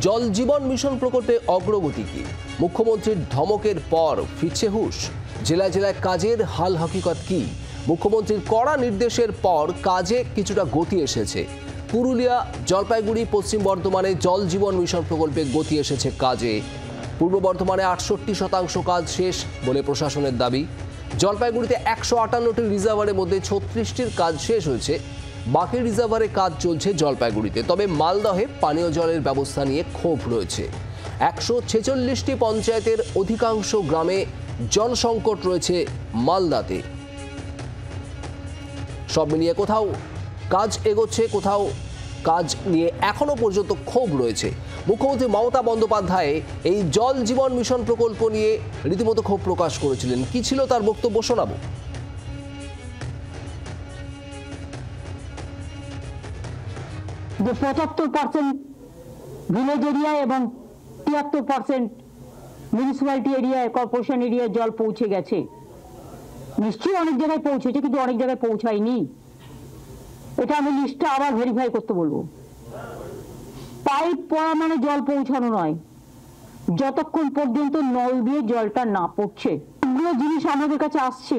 জল জীবন মিশন প্রকল্পে অগ্রগতি কি? মুখ্যমন্ত্রীর ধমকের পর ফিরছে হুঁশ। জেলায় জেলায় কাজের হাল হকিকত কি? মুখ্যমন্ত্রীর কড়া নির্দেশের পর কাজে কিছুটা গতি এসেছে। পুরুলিয়া, জলপাইগুড়ি, পশ্চিম বর্ধমানে জল জীবন মিশন প্রকল্পে গতি এসেছে কাজে। পূর্ব বর্ধমানে 68% কাজ শেষ বলে প্রশাসনের দাবি। জলপাইগুড়িতে 158টি রিজার্ভারের মধ্যে 36টির কাজ শেষ হয়েছে। বাকি রিজার্ভারে কাজ চলছে জলপাইগুড়িতে। তবে মালদহে পানীয় জলের ব্যবস্থা নিয়ে ক্ষোভ রয়েছে। 146টি পঞ্চায়েতের অধিকাংশ গ্রামে জল সংকট রয়েছে মালদাতে। সব মিলিয়ে কোথাও কাজ এগোচ্ছে, কোথাও কাজ নিয়ে এখনো পর্যন্ত ক্ষোভ রয়েছে। মুখ্যমন্ত্রী মমতা বন্দ্যোপাধ্যায় এই জল জীবন মিশন প্রকল্প নিয়ে রীতিমতো ক্ষোভ প্রকাশ করেছিলেন। কি ছিল তার বক্তব্য শোনাবো। যে 75% ভিলেজ এরিয়া এবং 73% মিউনিসিপ্যালিটি এরিয়ায়, কর্পোরেশন এরিয়ায় জল পৌঁছে গেছে। নিশ্চয়ই অনেক জায়গায় পৌঁছেছে, কিন্তু অনেক জায়গায় পৌঁছায়নি। এটা আমি লিস্টটা আবার ভেরিফাই করতে বলবো। পাইপ পড়া মানে জল পৌঁছানো নয়, যতক্ষণ পর্যন্ত নল দিয়ে জলটা না পড়ছে। এগুলো জিনিস আমাদের কাছে আসছে,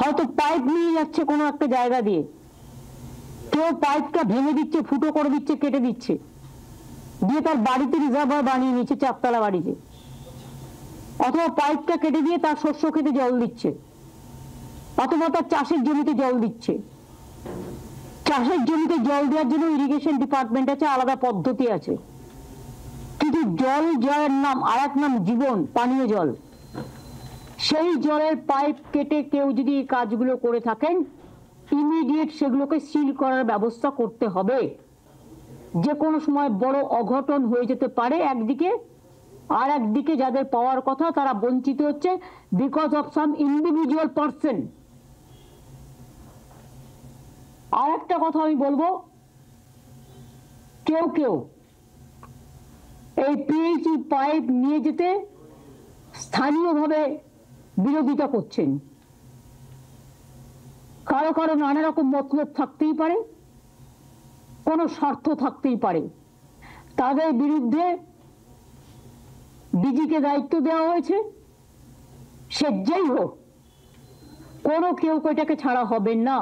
হয়তো পাইপ নিয়ে যাচ্ছে কোনো একটা জায়গা দিয়ে, কেউ পাইপটা ভেঙে দিচ্ছে, ফুটো করে দিচ্ছে, কেটে দিচ্ছে, দিয়ে তার বাড়িতে রিজার্ভার বানিয়ে নিচ্ছে 4 তলা বাড়িতে, অথবা পাইপটা কেটে দিয়ে তার শস্য খেতে জল দিচ্ছে, অথবা তার চাষের জমিতে জল দিচ্ছে। চাষের জমিতে জল দেওয়ার জন্য ইরিগেশন ডিপার্টমেন্ট আছে, আলাদা পদ্ধতি আছে। কিন্তু জল, জলের নাম আর এক নাম জীবন, পানীয় জল। সেই জলের পাইপ কেটে কেউ যদি কাজগুলো করে থাকেন, ইমিডিয়েট সেগুলোকে সিল করার ব্যবস্থা করতে হবে। যে কোনো সময় বড় অঘটন হয়ে যেতে পারে একদিকে, আর একদিকে যাদের পাওয়ার কথা তারা বঞ্চিত হচ্ছে because of some individual person. আর একটা কথা আমি বলবো, কেউ কেউ এই পিএইচই পাইপ নিয়ে যেতে স্থানীয়ভাবে বিরোধিতা করছেন। কারো কারো নানা রকম মতলব থাকতেই পারে, কোনো স্বার্থ থাকতেই পারে। তাদের বিরুদ্ধে ডিজিকে দায়িত্ব দেওয়া হয়েছে। সে যেই হোক, কোনো কেউ এটাকে ছাড়া হবে না,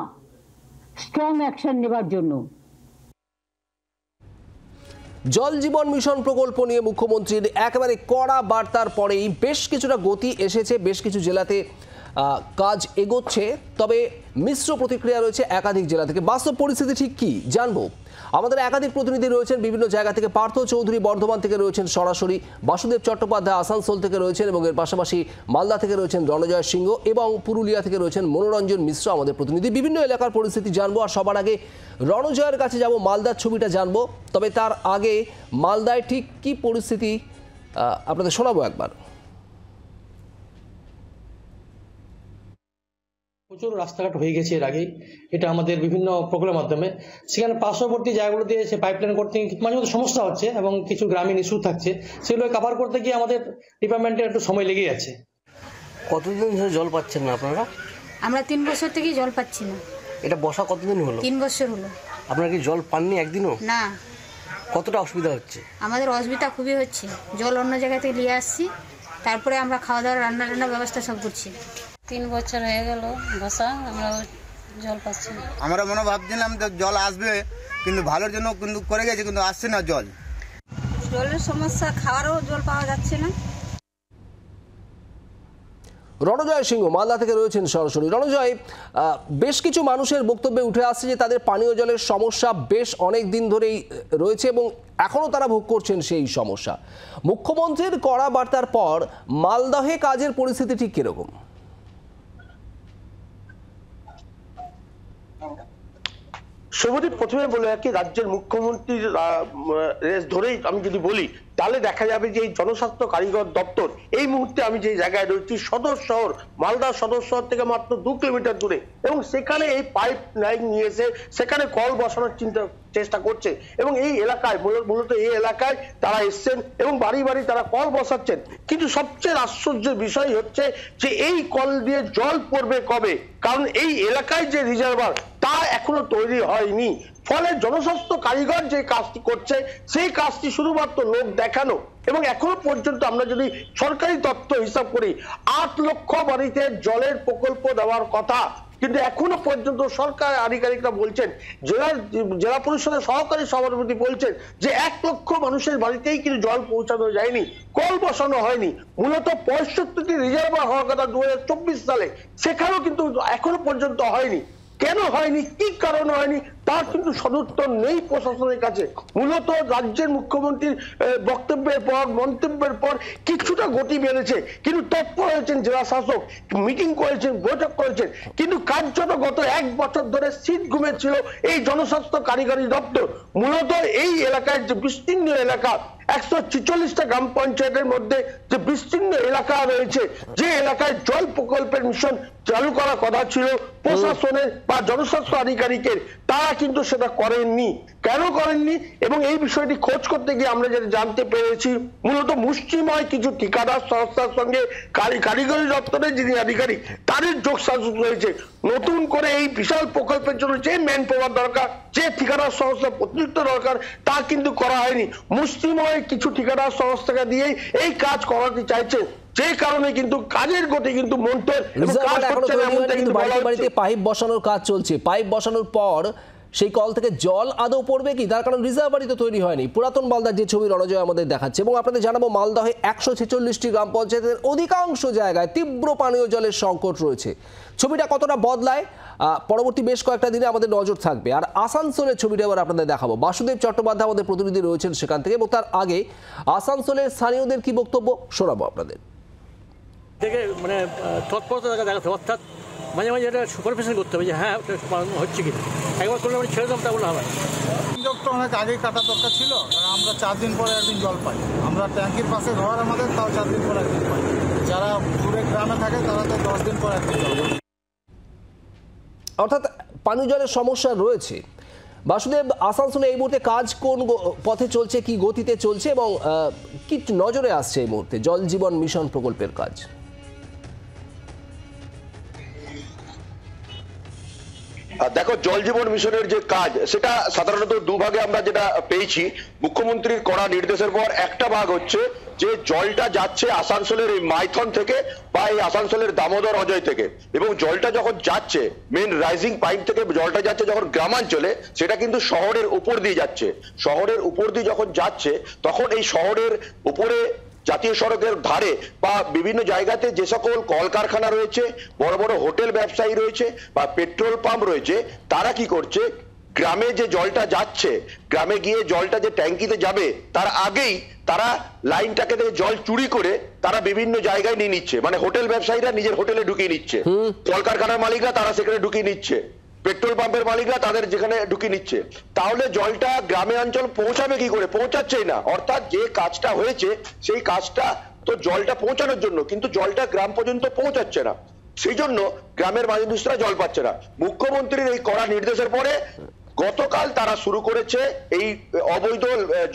স্ট্রং অ্যাকশন নেবার জন্য। জল জীবন মিশন প্রকল্প নিয়ে মুখ্যমন্ত্রীর একেবারে কড়া বার্তার পরেই বেশ কিছুটা গতি এসেছে। বেশ কিছু জেলাতে কাজ এগোচ্ছে, তবে মিশ্র প্রতিক্রিয়া রয়েছে একাধিক জেলা থেকে। বাস্তব পরিস্থিতি ঠিক কি জানবো। আমাদের একাধিক প্রতিনিধি রয়েছেন বিভিন্ন জায়গা থেকে। পার্থ চৌধুরী বর্ধমান থেকে রয়েছেন সরাসরি, বাসুদেব চট্টোপাধ্যায় আসানসোল থেকে রয়েছেন, এবং এর পাশাপাশি মালদা থেকে রয়েছেন রণজয় সিংহ, এবং পুরুলিয়া থেকে রয়েছেন মনোরঞ্জন মিশ্র আমাদের প্রতিনিধি। বিভিন্ন এলাকার পরিস্থিতি জানবো। আর সবার আগে রণজয়ের কাছে যাব, মালদার ছবিটা জানবো। তবে তার আগে মালদায় ঠিক কি পরিস্থিতি আপনাদের শোনাবো একবার। প্রচুর রাস্তাঘাট হয়ে গেছে এর আগেই, এটা আমাদের বিভিন্ন প্রকল্পের মাধ্যমে। সেখানে পার্শ্ববর্তী জায়গাগুলোতে সে পাইপলাইন করতে মাঝে মধ্যে সমস্যা হচ্ছে এবং কিছু গ্রামীণ ইস্যু থাকছে, সেগুলো কভার করতে গিয়ে আমাদের ডিপার্টমেন্টে একটু সময় লেগে যাচ্ছে। কতদিন ধরে জল পাচ্ছেন না আপনারা? আমরা 3 বছর থেকে জল পাচ্ছি না। এটা বসা কতদিন হলো? 3 বছর হলো। আপনারা কি জল পাননি একদিনও? না। কতটা অসুবিধা হচ্ছে? আমাদের অসুবিধা খুবই হচ্ছে। জল অন্য জায়গা থেকে নিয়ে আসছি, তারপরে আমরা খাওয়া দাওয়া, রান্না ব্যবস্থা সব করছি। 3 বছর হয়ে গেল বসা, আমরা জল পাচ্ছি না। আমরা মনে ভাবছিলাম জল আসবে, কিন্তু ভালোর জন্য কিন্তু করে গেছে, কিন্তু আসছে না জল। জলের সমস্যা, খাওয়ারও জল পাওয়া যাচ্ছে না। রণজয় সিংহ মালদা থেকে রয়েছেন সরাসরি। রণজয়, বেশ কিছু মানুষের বক্তব্যে উঠে আসছে যে তাদের পানীয় জলের সমস্যা বেশ অনেক দিন ধরেই রয়েছে এবং এখনও তারা ভোগ করছেন সেই সমস্যা। মুখ্যমন্ত্রীর কড়া বার্তার পর মালদহে কাজের পরিস্থিতি ঠিক কিরকম? শুভদীপ, প্রথমে বলে রাখি, রাজ্যের মুখ্যমন্ত্রীর রেস ধরেই আমি যদি বলি তাহলে দেখা যাবে যে এই জনস্বাস্থ্য কারিগর দপ্তর এই মুহূর্তে আমি যে জায়গায় রয়েছি, সদর শহর মালদা সদর শহর থেকে মাত্র 2 কিলোমিটার দূরে, এবং সেখানে এই পাইপ লাইন নিয়ে এসে সেখানে কল বসানোর চেষ্টা করছে। এবং এই এলাকায় মূলত এই এলাকায় তারা এসছেন এবং বাড়ি বাড়ি তারা কল বসাচ্ছেন। কিন্তু সবচেয়ে আশ্চর্যের বিষয় হচ্ছে যে এই কল দিয়ে জল পড়বে কবে? কারণ এই এলাকায় যে রিজার্ভার তা এখনো তৈরি হয়নি। ফলে জনস্বাস্থ্য কারিগর যে কাজটি করছে সেই কাজটি শুধুমাত্র লোক দেখানো, এবং এখনো পর্যন্ত আমরা যদি সরকারি তথ্য হিসাব করি 8 লক্ষ বাড়িতে জলের প্রকল্প দেওয়ার কথা, কিন্তু এখনো পর্যন্ত সরকার আধিকারিকরা বলছেন, জেলা পরিষদের সহকারী সভাপতি বলছেন যে 1 লক্ষ মানুষের বাড়িতেই কিন্তু জল পৌঁছানো যায়নি, কল বসানো হয়নি। মূলত 65টি রিজার্ভার হওয়ার কথা 2024 সালে, সেখানেও কিন্তু এখনো পর্যন্ত হয়নি। কেন হয়নি, কি কারণে হয়নি, তার কিন্তু সদুত্তর নেই প্রশাসনের কাছে। মূলত রাজ্যের মুখ্যমন্ত্রীর বক্তব্যের পর, মন্তব্যের পর কিছুটা গতি বেড়েছে, কিন্তু তৎপর হয়েছেন জেলা শাসক, মিটিং করেছেন, বৈঠক করেছেন, কিন্তু কার্যত গত 1 বছর ধরে শীত ঘুমেছিল এই জনস্বাস্থ্য কারিগরি দপ্তর। মূলত এই এলাকায় যে বিস্তীর্ণ এলাকা, 146টা গ্রাম পঞ্চায়েতের মধ্যে যে বিস্তীর্ণ এলাকা রয়েছে, যে এলাকায় জল প্রকল্পের মিশন চালু করার কথা ছিল প্রশাসনের বা জনস্বাস্থ্য আধিকারিকের, তারা কিন্তু সেটা করেননি। কেন করেননি, এবং এই বিষয়টি খোঁজ করতে গিয়ে আমরা যেটা জানতে পেরেছি, মূলত মুষ্টিময় কিছু ঠিকাদার সংস্থার সঙ্গে কারিগরি দপ্তরের যিনি আধিকারিক তাদের যোগসাজশ রয়েছে। নতুন করে এই বিশাল প্রকল্পের জন্য যে ম্যান পাওয়ার দরকার, যে ঠিকাদার সংস্থা প্রতিনিধিত্ব দরকার, তা কিন্তু করা হয়নি। মুষ্টিময় কিছু ঠিকাদার সংস্থাকে দিয়েই এই কাজ করাতে চাইছে, যে কারণে কিন্তু কাজের গতি কিন্তু মন্থর। বাড়িতে পাইপ বসানোর কাজ চলছে, পাইপ বসানোর পর সেই কল থেকে জল আদৌ পড়বে কি, তার কারণ রিজার্ভ বাড়ি তো তৈরি হয়নি। পুরাতন মালদার যে ছবি রণজয় আমাদের দেখাচ্ছে, এবং আপনাদের জানাবো মালদহে 146টি গ্রাম পঞ্চায়েতের অধিকাংশ জায়গায় তীব্র পানীয় জলের সংকট রয়েছে। ছবিটা কতটা বদলায় পরবর্তী বেশ কয়েকটা দিনে আমাদের নজর থাকবে। আর আসানসোলের ছবিটা এবার আপনাদের দেখাবো। বাসুদেব চট্টোপাধ্যায় আমাদের প্রতিনিধি রয়েছেন সেখান থেকে, এবং তার আগে আসানসোলের স্থানীয়দের কি বক্তব্য শোনাবো আপনাদের। থেকে মানে তৎপরতা দেখাতে, অর্থাৎ মাঝে মাঝে এটা সুপারভিশন করতে হবে যে হ্যাঁ হচ্ছে কি, একবার করলে আমি ছেড়ে দাম তা বলে হবে। সংযোগটা অনেক আগেই কাটা দরকার ছিল, আমরা 4 দিন পরে একদিন জল পাই। আমরা ট্যাঙ্কির পাশে ঘর আমাদের, তাও 4 দিন পরে একদিন পাই। যারা দূরে গ্রামে থাকে তারা তো 10 দিন পরে একদিন জল পায়। অর্থাৎ পানীয় জলের সমস্যা রয়েছে। বাসুদেব, আসানসোলে এই মুহূর্তে কাজ কোন পথে চলছে, কি গতিতে চলছে, এবং কি নজরে আসছে এই মুহূর্তে জল জীবন মিশন প্রকল্পের কাজ? দেখো, জল জীবন মিশনের যে কাজ সেটা সাধারণত দুভাগে আমরা যেটা পেয়েছি। মুখ্যমন্ত্রীর কড়া নির্দেশের পর একটা ভাগ হচ্ছে যে জলটা যাচ্ছে আসানসোলের এই মাইথন থেকে বা এই আসানসোলের দামোদর অজয় থেকে, এবং জলটা যখন যাচ্ছে মেন রাইজিং পাইপ থেকে জলটা যাচ্ছে যখন গ্রামাঞ্চলে, সেটা কিন্তু শহরের উপর দিয়ে যাচ্ছে। শহরের উপর দিয়ে যখন যাচ্ছে তখন এই শহরের উপরে জাতীয় সড়কের ধারে বা বিভিন্ন জায়গাতে যে সকল কলকারখানা রয়েছে, বড় বড় হোটেল ব্যবসায়ী রয়েছে বা পেট্রোল পাম্প রয়েছে, তারা কি করছে, গ্রামে যে জলটা যাচ্ছে, গ্রামে গিয়ে জলটা যে ট্যাঙ্কিতে যাবে তার আগেই তারা লাইনটাকে থেকে জল চুরি করে তারা বিভিন্ন জায়গায় নিয়ে নিচ্ছে। মানে হোটেল ব্যবসায়ীরা নিজের হোটেলে ঢুকিয়ে নিচ্ছে, কলকারখানার মালিকরা তারা সেখানে ঢুকিয়ে নিচ্ছে, পেট্রোল পাম্পের মালিকরা তাদের যেখানে ঢুকিয়ে নিচ্ছে। তাহলে জলটা গ্রামে অঞ্চল পৌঁছাবে কি করে? পৌঁছাচ্ছেই না। অর্থাৎ যে কাজটা হয়েছে সেই কাজটা তো জলটা পৌঁছানোর জন্য, কিন্তু জলটা গ্রাম পর্যন্ত পৌঁছাচ্ছে না, সেই জন্য গ্রামের মানুষরা জল পাচ্ছে না। মুখ্যমন্ত্রীর এই কড়া নির্দেশের পরে গতকাল তারা শুরু করেছে এই অবৈধ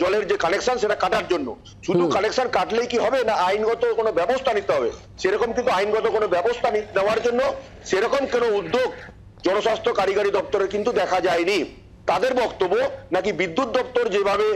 জলের যে কানেকশন সেটা কাটার জন্য। শুধু কানেকশন কাটলেই কি হবে, না আইনগত কোনো ব্যবস্থা নিতে হবে। সেরকম কিন্তু আইনগত কোনো ব্যবস্থা নেওয়ার জন্য সেরকম কোনো উদ্যোগ জনস্বাস্থ্য কারিগরি দপ্তরে কিন্তু দেখা যায়নি। তাদের বক্তব্য নাকি বিদ্যুৎ দপ্তর যেভাবে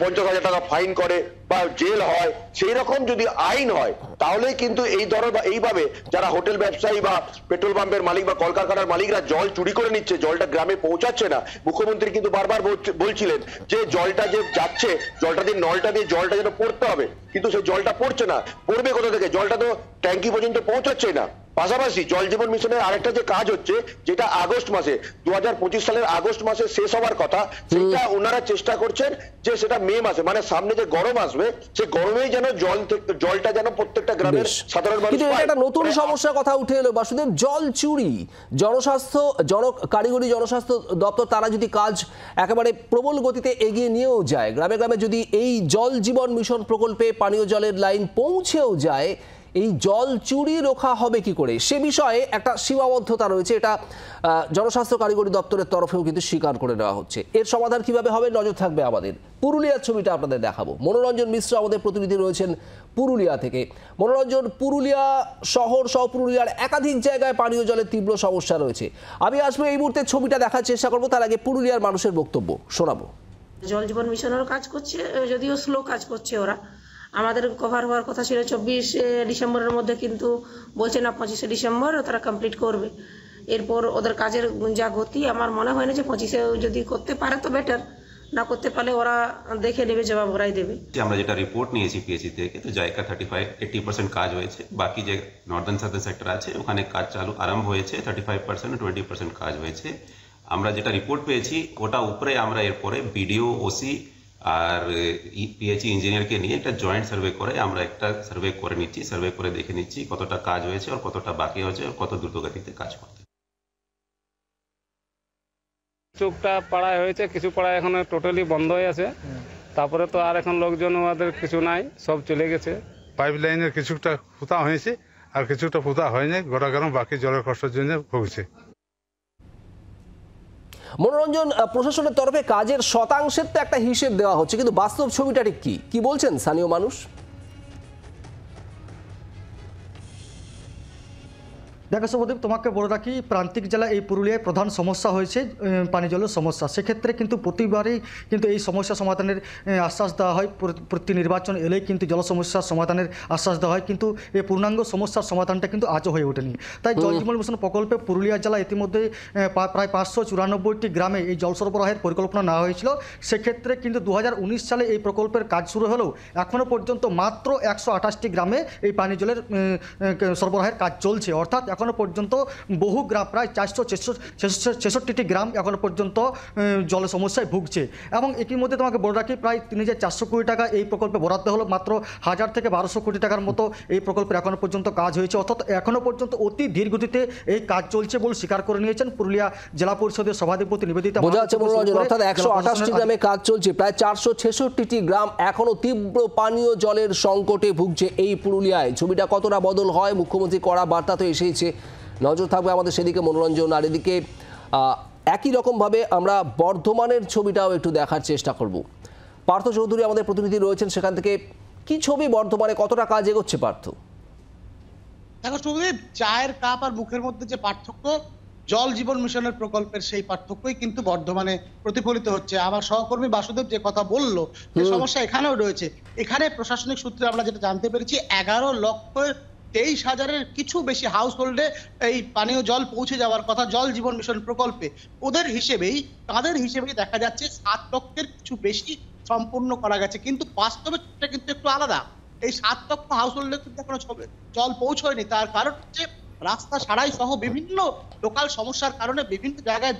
50,000 টাকা ফাইন করে বা জেল হয়, সেই রকম যদি আইন হয় তাহলে কিন্তু এই ধরনের বা এইভাবে যারা হোটেল ব্যবসায়ী বা পেট্রোল পাম্পের মালিক বা কলকারখানার মালিকরা জল চুরি করে নিচ্ছে, জলটা গ্রামে পৌঁছাচ্ছে না। মুখ্যমন্ত্রী কিন্তু বারবার বলছিলেন যে জলটা যে যাচ্ছে, জলটা দিয়ে নলটা দিয়ে জলটা যেন পড়তে হবে, কিন্তু সেই জলটা পড়ছে না। পড়বে কোথা থেকে? জলটা তো ট্যাঙ্কি পর্যন্ত পৌঁছাচ্ছে না। পাশাপাশি জল জীবন মিশনের আরেকটা যে কাজ হচ্ছে, যেটা আগস্ট মাসে 2025 সালের আগস্ট মাসে শেষ হওয়ার কথা, সেটা ওনারা চেষ্টা করছেন যে সেটা মে মাসে, মানে সামনে যে গরম আসবে সেই গরমেই যেন জলটা যেন প্রত্যেকটা গ্রামের সাধারণ মানুষ পায়। একটা নতুন সমস্যার কথা উঠে এলো বাসুদেব, জল চুরি। কারিগরি জনস্বাস্থ্য দপ্তর তারা যদি কাজ একেবারে প্রবল গতিতে এগিয়ে নিয়েও যায়, গ্রামে গ্রামে যদি এই জল জীবন মিশন প্রকল্পে পানীয় জলের লাইন পৌঁছেও যায়, এই জল চুরি রোখা হবে কি করে সে বিষয়ে একটা সীমাবদ্ধতা রয়েছে, এটা জনস্বাস্থ্য কারিগরি দপ্তরের তরফেও কিন্তু স্বীকার করে নেওয়া হচ্ছে। এর সমাধান কিভাবে হবে নজর থাকবে আমাদের। পুরুলিয়ার ছবিটা আপনাদের দেখাবো। মনোরঞ্জন মিশ্র আমাদের প্রতিনিধি রয়েছেন পুরুলিয়া থেকে। মনোরঞ্জন, পুরুলিয়া শহর সহ পুরুলিয়ার একাধিক জায়গায় পানীয় জলের তীব্র সমস্যা রয়েছে। আমি আসবো এই মুহূর্তে ছবিটা দেখার চেষ্টা করবো, তার আগে পুরুলিয়ার মানুষের বক্তব্য শোনাবো। জল জীবন মিশনেরও কাজ করছে, যদিও স্লো কাজ করছে ওরা। আমাদের কভার হওয়ার কথা ছিল 24 ডিসেম্বরের মধ্যে, কিন্তু বলছে না 25 ডিসেম্বর তারা কমপ্লিট করবে। এরপর ওদের কাজের যা গতি, আমার মনে হয় না যে 25 যদি করতে পারে তো বেটার, না করতে পারলে ওরা দেখে নেবে, জবাব ওরাই দেবে। আমরা যেটা রিপোর্ট নিয়েছি পিএইচি থেকে, তো জায়গা 35-80% কাজ হয়েছে। বাকি যে নর্দার্ন সাউদার্ন সেক্টর আছে ওখানে কাজ আরম্ভ হয়েছে, 35% 20% কাজ হয়েছে। আমরা যেটা রিপোর্ট পেয়েছি ওটা উপরে আমরা এরপরে বিডিও, ওসি আর পিএইচি ইঞ্জিনিয়ারকে নিয়ে একটা জয়েন্ট সার্ভে করে আমরা একটা সার্ভে করে নিচ্ছি। সার্ভে করে দেখে নিচ্ছি কতটা কাজ হয়েছে আর কতটা বাকি হয়েছে আর কত দ্রুতগতিতে কাজ করতে। কিছুটা পাড়ায় হয়েছে, কিছু পাড়ায় এখন টোটালি বন্ধ হয়ে আছে। তারপরে তো আর এখন লোকজন আমাদের কিছু নাই, সব চলে গেছে। পাইপ লাইনের কিছুটা ফুটা হয়েছে আর কিছুটা ফুটা হয়নি, গোটা গ্রাম বাকি জলের কষ্টের জন্য ভুগছে। মনোরঞ্জন, প্রশাসনের তরফে কাজের শতাংশের তো একটা হিসেব দেওয়া হচ্ছে, কিন্তু বাস্তব ছবিটা ঠিক কি বলছেন স্থানীয় মানুষ? দেখো শুভদীপ, তোমাকে বলে রাখি, প্রান্তিক জেলা এই পুরুলিয়ায় প্রধান সমস্যা হয়েছে পানি জলের সমস্যা। সেক্ষেত্রে কিন্তু প্রতিবারই কিন্তু এই সমস্যা সমাধানের আশ্বাস দেওয়া হয়। প্রতি নির্বাচন এলেই কিন্তু জল সমস্যার সমাধানের আশ্বাস দেওয়া হয়, কিন্তু এই পূর্ণাঙ্গ সমস্যার সমাধানটা কিন্তু আজও হয়ে ওঠেনি। তাই জল জীবন মিশন প্রকল্পে পুরুলিয়া জেলা ইতিমধ্যে প্রায় 594টি গ্রামে এই জল সরবরাহের পরিকল্পনা নেওয়া হয়েছিল। সেক্ষেত্রে কিন্তু 2019 সালে এই প্রকল্পের কাজ শুরু হলেও এখনও পর্যন্ত মাত্র 128টি গ্রামে এই পানি জলের সরবরাহের কাজ চলছে। অর্থাৎ এখনো পর্যন্ত বহু গ্রাম, প্রায় 466টি গ্রাম এখনো পর্যন্ত জলের সমস্যায় ভুগছে। এবং ইতিমধ্যে তোমাকে বলে রাখি, প্রায় 3400 কোটি টাকা এই প্রকল্পে বরাদ্দ হলো, মাত্র 1000 থেকে 1200 কোটি টাকার মতো এই প্রকল্পের এখনো পর্যন্ত কাজ হয়েছে। অর্থাৎ এখনো পর্যন্ত অতি ধীর গতিতে এই কাজ চলছে বলে স্বীকার করে নিয়েছেন পুরুলিয়া জেলা পরিষদের সভাধিপতি নিবেদিতা। অর্থাৎ 128টি গ্রামে কাজ চলছে, প্রায় 466টি গ্রাম এখনো তীব্র পানীয় জলের সংকটে ভুগছে এই পুরুলিয়ায়। ছবিটা কতটা বদল হয়, মুখ্যমন্ত্রী কড়া বার্তা তো এসেইছে, নজর থাকবে আমাদের সেদিকে। মনোরঞ্জন, আর এদিকে একই রকমভাবে আমরা বর্ধমানের ছবিটাও একটু দেখার চেষ্টা করব। পার্থ চৌধুরী আমাদের প্রতিনিধি রয়েছেন সেখান থেকে। কি ছবি বর্ধমানে, কতটা কাজ এগোচ্ছে পার্থ? দেখো সুদীপ, চায়ের কাপ আর মুখের মধ্যে যে পার্থক্য, জল জীবন মিশনের প্রকল্পের সেই পার্থক্যই কিন্তু বর্ধমানে প্রতিফলিত হচ্ছে। আমার সহকর্মী বাসুদেব যে কথা বললো, যে সমস্যা এখানেও রয়েছে, এখানে প্রশাসনিক সূত্রে আমরা যেটা জানতে পেরেছি 11,23,000-এর কিছু বেশি হাউস হোল্ডে এই পানীয় জল পৌঁছে যাওয়ার কথা জল জীবন মিশন প্রকল্পে। তাদের হিসেবেই দেখা যাচ্ছে 7 লক্ষের কিছু বেশি সম্পূর্ণ করা গেছে, কিন্তু বাস্তবে কিন্তু একটু আলাদা। এই 7 লক্ষ হাউস হোল্ডে কিন্তু এখনো জল পৌঁছয়নি। তার কারণ হচ্ছে রাস্তা সারাই সহ বিভিন্ন লোকাল সমস্যার কারণে বিভিন্ন জায়গায়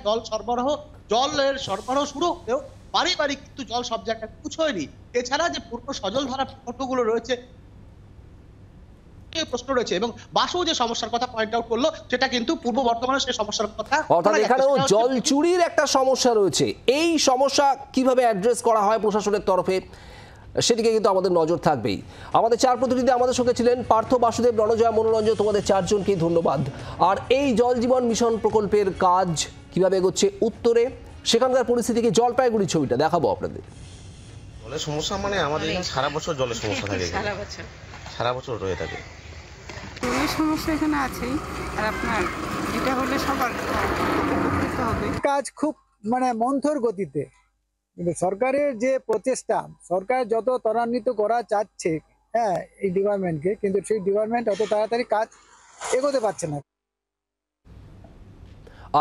জলের সরবরাহ শুরু হলেও বাড়ি বাড়ি কিন্তু জল সব জায়গায় পৌঁছয়নি। এছাড়া যে পূর্ব সজল ধারা প্রকল্পগুলো রয়েছে প্রশ্ন রয়েছে, এবং বাসু যে সমস্যার কথা পয়েন্ট আউট করলো সেটা কিন্তু পূর্ব বর্ধমানের সেই সমস্যার কথা। অর্থাৎ এখানেও জল চুরির একটা সমস্যা রয়েছে। এই সমস্যা কিভাবে অ্যাড্রেস করা হয় প্রশাসনের তরফে, সেদিকে কিন্তু আমাদের নজর থাকবেই। আমাদের 4 প্রতিনিধি আমাদের সঙ্গে ছিলেন, পার্থ, বাসুদেব, রণজয়, মনোরঞ্জন, তোমাদের 4জনকেই ধন্যবাদ। আর এই জল জীবন মিশন প্রকল্পের কাজ কিভাবে এগোচ্ছে উত্তরে, সেখানকার পরিস্থিতিকে জলপাইগুড়ির ছবিটা দেখাবো আপনাদের। জলের সমস্যা মানে আমাদের এখানে সারা বছর জলের সমস্যা থাকে, সারা বছর রয়ে থাকে। জলের সমস্যা এখানে আছেই, আর আপনার এটা হলে সবার কাজ খুব মন্থর গতিতে, কিন্তু সরকারের যে প্রচেষ্টা, সরকার যত ত্বরান্বিত করা চাচ্ছে এই ডিপার্টমেন্টকে, কিন্তু সেই ডিপার্টমেন্ট অত তাড়াতাড়ি কাজ এগোতে পারছে না।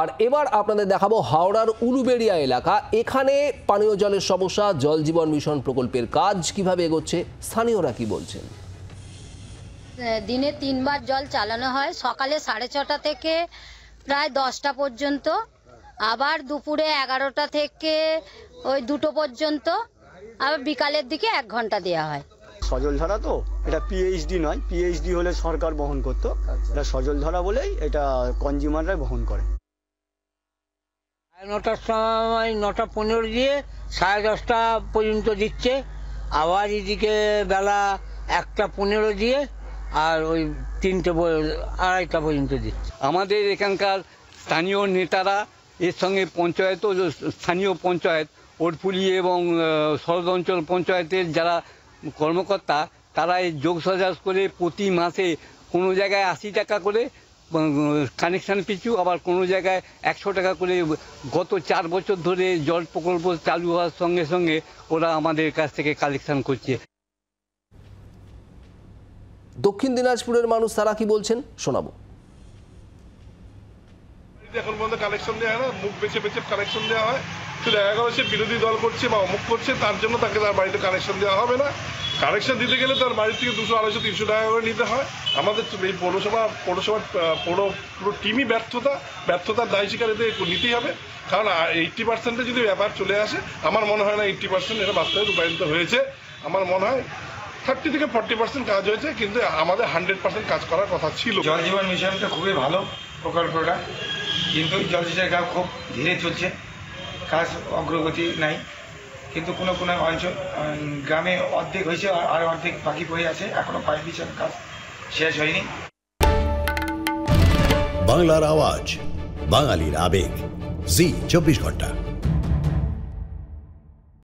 আর এবার আপনাদের দেখাবো হাওড়ার উলুবেড়িয়া এলাকা। এখানে পানীয় জলের সমস্যা, জল জীবন মিশন প্রকল্পের কাজ কিভাবে এগোচ্ছে, স্থানীয়রা কি বলছেন। দিনে 3 বার জল চালানো হয়, সকালে 6:30 থেকে প্রায় 10টা পর্যন্ত, আবার দুপুরে 11টা থেকে ওই 2টো পর্যন্ত, আবার বিকালের দিকে 1 ঘন্টা দেওয়া হয়। সজলধারা তো এটা পিএইচডি নয়, পিএইচডি হলে সরকার বহন করতো, এটা সজলধারা বলেই এটা কনজিউমাররাই বহন করে। 9টার সময় 9:15 দিয়ে 10:30 পর্যন্ত দিচ্ছে, আবার এদিকে বেলা 1:15 দিয়ে আর ওই 3টে 2:30 পর্যন্ত দিচ্ছে। আমাদের এখানকার স্থানীয় নেতারা এর সঙ্গে পঞ্চায়েতও, স্থানীয় পঞ্চায়েত ওটপুলি এবং শরৎ অঞ্চল পঞ্চায়েতের যারা কর্মকর্তা, তারা এই যোগসাজাস করে প্রতি মাসে কোনো জায়গায় 80 টাকা করে কানেকশান পিছু, আবার কোনো জায়গায় 100 টাকা করে গত 4 বছর ধরে জল প্রকল্প চালু হওয়ার সঙ্গে সঙ্গে ওরা আমাদের কাছ থেকে কালেকশান করছে। দক্ষিণ দিনাজপুরের মানুষ তারা কি বলছেন শোনাবো। এখন পর্যন্ত কালেকশন দেওয়া হয় না, মুখ বেছে বেছে কালেকশন দেওয়া হয়। শুধু দেখা গেল সে বিরোধী দল করছে বা অমুক করছে, তার জন্য তাকে তার বাড়িতে কানেকশন দেওয়া হবে না। কানেকশন দিতে গেলে তার বাড়ি থেকে 200, 250, 300 টাকা করে নিতে হয়। আমাদের এই পৌরসভার পুরো টিমই ব্যর্থতার দায় স্বীকার এতে নিতেই হবে। কারণ 80% যদি ব্যাপার চলে আসে, আমার মনে হয় না 80% এটা বাস্তবে রূপায়িত হয়েছে। আমার মনে হয় 30 থেকে 40% কাজ হয়েছে, কিন্তু আমাদের 100% কাজ করার কথা ছিল। জল জীবন মিশনটা খুবই ভালো প্রকল্পটা, কিন্তু জলসেচের কাজ খুব ধীরে চলছে, কাজ অগ্রগতি নাই। কিন্তু কোনো কোনো অঞ্চল গ্রামে অর্ধেক হয়েছে আর অর্ধেক বাকি পড়ে আছে, এখনো পাইপ বিছানোর কাজ শেষ হয়নি। বাংলার আওয়াজ, বাঙালির আবেগ, জি 24 ঘন্টা।